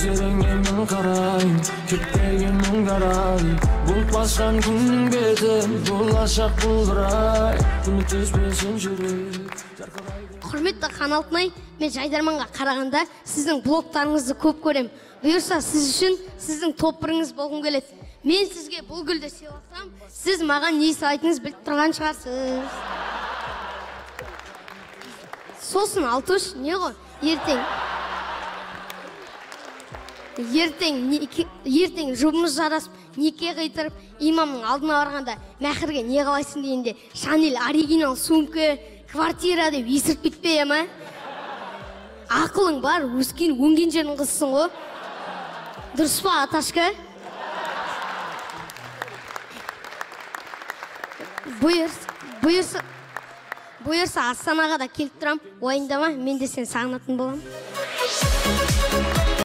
көздеріңе мен қарайын, кетпеген мұңдарай, бұлт басқан күннің беті, болашақ бұлдырай, үміттеспесін жүрек. Құрметті Хан Алтынай, мен Жайдарманға қарағанда сіздің блогтарыңызды көп көрем. Бұйырса сіз үшін сіздің топырыңыз болғым келеді. Мен сізге бұл гүлді сыйласам, сіз маған не сыйлайтыныңыз біліп тұрған шығарсыз. Сосын Алтуш, не ғой? Ертең жұбымыз жарасып, неке қайтырып, имамның алдына барғанда мәхірге не қалайсың дегенде, Шанель оригинал сумка, квартира деп есіріп кетпей, ма? Ақылың бар, өнген жердің қызсың ғой. Дұрыс па, Аташка? Бұйырса Астанаға да келіп тұрам, уайымдама, мен де сен сағынатын болам.